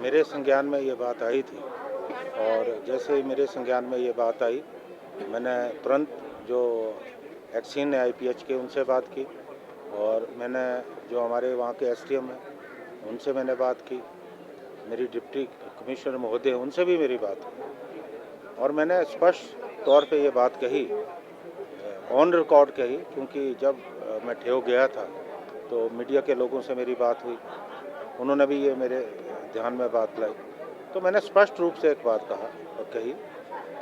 मेरे संज्ञान में ये बात आई थी और जैसे ही मेरे संज्ञान में ये बात आई, मैंने तुरंत जो एक्सीन है आईपीएच के उनसे बात की और मैंने जो हमारे वहाँ के एसडीएम हैं उनसे मैंने बात की, मेरी डिप्टी कमिश्नर महोदय उनसे भी मेरी बात की और मैंने स्पष्ट तौर पे ये बात कही, ऑन रिकॉर्ड कही, क्योंकि जब मैं ठेव गया था तो मीडिया के लोगों से मेरी बात हुई, उन्होंने भी ये मेरे ध्यान में बात लाई। तो मैंने स्पष्ट रूप से एक बात कही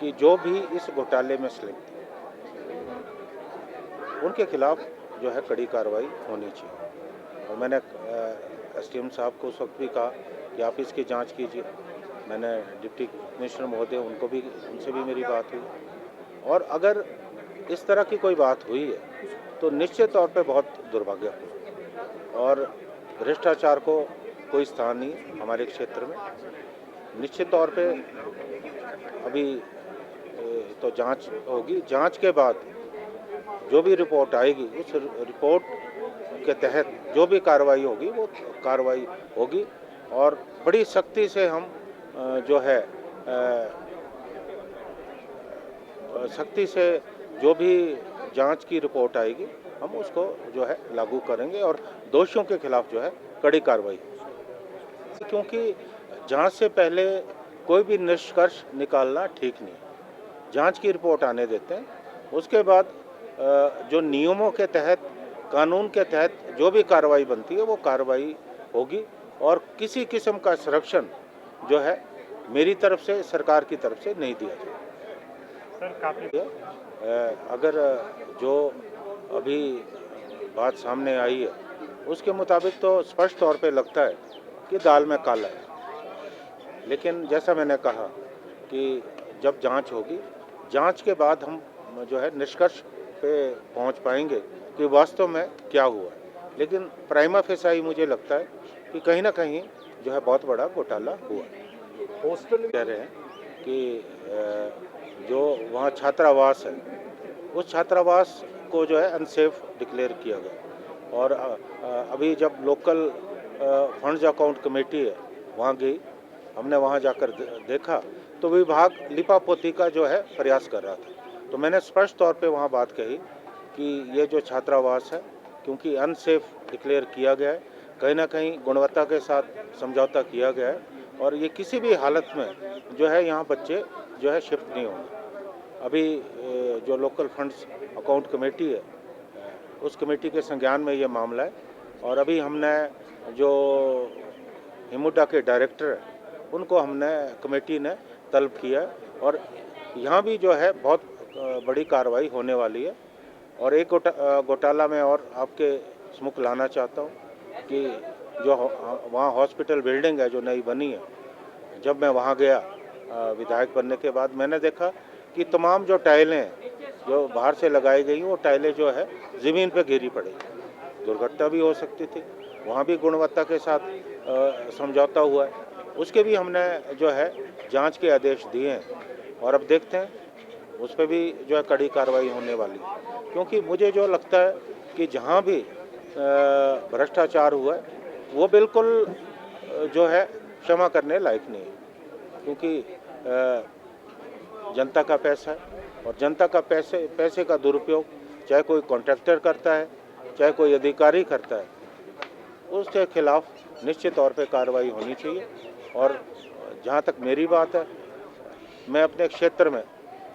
कि जो भी इस घोटाले में संलिप्त उनके खिलाफ जो है कड़ी कार्रवाई होनी चाहिए। और मैंने एसडीएम साहब को उस वक्त भी कहा कि आप इसकी जांच कीजिए। मैंने डिप्टी कमिश्नर महोदय उनसे भी मेरी बात हुई और अगर इस तरह की कोई बात हुई है तो निश्चित तौर पे बहुत दुर्भाग्यपूर्ण और भ्रष्टाचार को कोई स्थान नहीं हमारे क्षेत्र में। निश्चित तौर पे अभी तो जांच होगी, जांच के बाद जो भी रिपोर्ट आएगी उस रिपोर्ट के तहत जो भी कार्रवाई होगी वो कार्रवाई होगी और बड़ी सख्ती से हम जो है सख्ती से जो भी जांच की रिपोर्ट आएगी हम उसको जो है लागू करेंगे और दोषियों के खिलाफ जो है कड़ी कार्रवाई, क्योंकि जांच से पहले कोई भी निष्कर्ष निकालना ठीक नहीं है। जांच की रिपोर्ट आने देते हैं, उसके बाद जो नियमों के तहत कानून के तहत जो भी कार्रवाई बनती है वो कार्रवाई होगी और किसी किस्म का संरक्षण जो है मेरी तरफ से सरकार की तरफ से नहीं दिया जाएगा। सर काफ़ी अगर जो अभी बात सामने आई है उसके मुताबिक तो स्पष्ट तौर पे लगता है कि दाल में काला है, लेकिन जैसा मैंने कहा कि जब जांच होगी, जांच के बाद हम जो है निष्कर्ष पे पहुंच पाएंगे कि वास्तव में क्या हुआ है। लेकिन प्राइमा फेसाई मुझे लगता है कि कहीं ना कहीं जो है बहुत बड़ा घोटाला हुआ है। हॉस्टल कह रहे हैं कि जो वहाँ छात्रावास है उस छात्रावास को जो है अनसेफ डिक्लेयर किया गया और अभी जब लोकल फंड्स अकाउंट कमेटी है वहाँ गई, हमने वहाँ जाकर देखा तो विभाग लिपापोती का जो है प्रयास कर रहा था। तो मैंने स्पष्ट तौर पे वहाँ बात कही कि ये जो छात्रावास है क्योंकि अनसेफ डिक्लेयर किया गया है, कहीं ना कहीं गुणवत्ता के साथ समझौता किया गया है और ये किसी भी हालत में जो है यहाँ बच्चे जो है शिफ्ट नहीं होंगे। अभी जो लोकल फंड्स अकाउंट कमेटी है उस कमेटी के संज्ञान में ये मामला है और अभी हमने जो हिमुडा के डायरेक्टर है उनको हमने कमेटी ने तलब किया है और यहाँ भी जो है बहुत बड़ी कार्रवाई होने वाली है। और एक घोटाला में और आपके सम्मुख लाना चाहता हूँ कि जो वहाँ हॉस्पिटल बिल्डिंग है जो नई बनी है, जब मैं वहाँ गया विधायक बनने के बाद मैंने देखा कि तमाम जो टाइलें हैं जो बाहर से लगाई गई वो टाइलें जो है ज़मीन पे गिरी पड़ी, दुर्घटना भी हो सकती थी। वहाँ भी गुणवत्ता के साथ समझौता हुआ है, उसके भी हमने जो है जांच के आदेश दिए हैं और अब देखते हैं उस पर भी जो है कड़ी कार्रवाई होने वाली है। क्योंकि मुझे जो लगता है कि जहाँ भी भ्रष्टाचार हुआ है वो बिल्कुल जो है क्षमा करने लायक नहीं है, क्योंकि जनता का पैसा है और जनता का पैसे का दुरुपयोग चाहे कोई कॉन्ट्रैक्टर करता है चाहे कोई अधिकारी करता है, उसके खिलाफ निश्चित तौर पे कार्रवाई होनी चाहिए। और जहाँ तक मेरी बात है, मैं अपने क्षेत्र में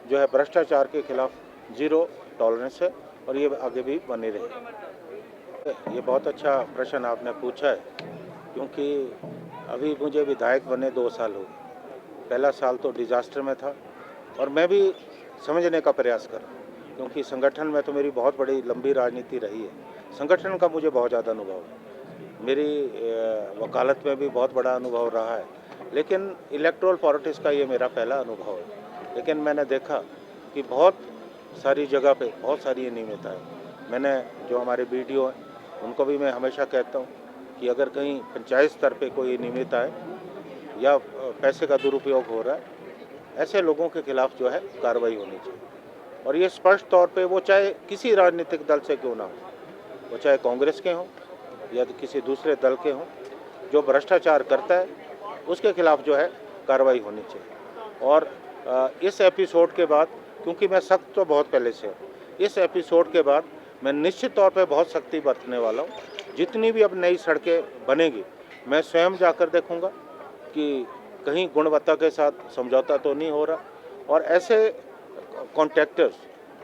जो है भ्रष्टाचार के खिलाफ ज़ीरो टॉलरेंस है और ये आगे भी बनी रहे। ये बहुत अच्छा प्रश्न आपने पूछा है, क्योंकि अभी मुझे विधायक बने 2 साल हो गए। पहला साल तो डिज़ास्टर में था और मैं भी समझने का प्रयास कर रहा हूँ, क्योंकि संगठन में तो मेरी बहुत बड़ी लंबी राजनीति रही है, संगठन का मुझे बहुत ज़्यादा अनुभव है, मेरी वकालत में भी बहुत बड़ा अनुभव रहा है, लेकिन इलेक्टोरल पॉलिटिक्स का ये मेरा पहला अनुभव है। लेकिन मैंने देखा कि बहुत सारी जगह पे बहुत सारी अनियमितता है। मैंने जो हमारे बीडीओ हैं उनको भी मैं हमेशा कहता हूँ कि अगर कहीं पंचायत स्तर पे कोई अनियमितता है या पैसे का दुरुपयोग हो रहा है, ऐसे लोगों के खिलाफ जो है कार्रवाई होनी चाहिए। और ये स्पष्ट तौर पे वो चाहे किसी राजनीतिक दल से क्यों ना हो, वो चाहे कांग्रेस के हों या किसी दूसरे दल के हों, जो भ्रष्टाचार करता है उसके खिलाफ जो है कार्रवाई होनी चाहिए। और इस एपिसोड के बाद, क्योंकि मैं सख्त तो बहुत पहले से हूँ, इस एपिसोड के बाद मैं निश्चित तौर पे बहुत सख्ती बरतने वाला हूँ। जितनी भी अब नई सड़कें बनेगी, मैं स्वयं जाकर देखूँगा कि कहीं गुणवत्ता के साथ समझौता तो नहीं हो रहा, और ऐसे कॉन्ट्रैक्टर्स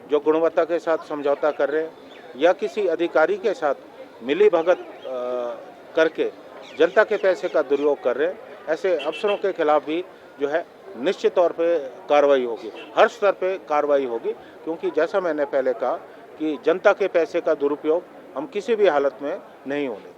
जो गुणवत्ता के साथ समझौता कर रहे हैं या किसी अधिकारी के साथ मिली भगत करके जनता के पैसे का दुरुपयोग कर रहे हैं, ऐसे अफसरों के खिलाफ भी जो है निश्चित तौर पे कार्रवाई होगी, हर स्तर पे कार्रवाई होगी। क्योंकि जैसा मैंने पहले कहा कि जनता के पैसे का दुरुपयोग हम किसी भी हालत में नहीं होने देंगे।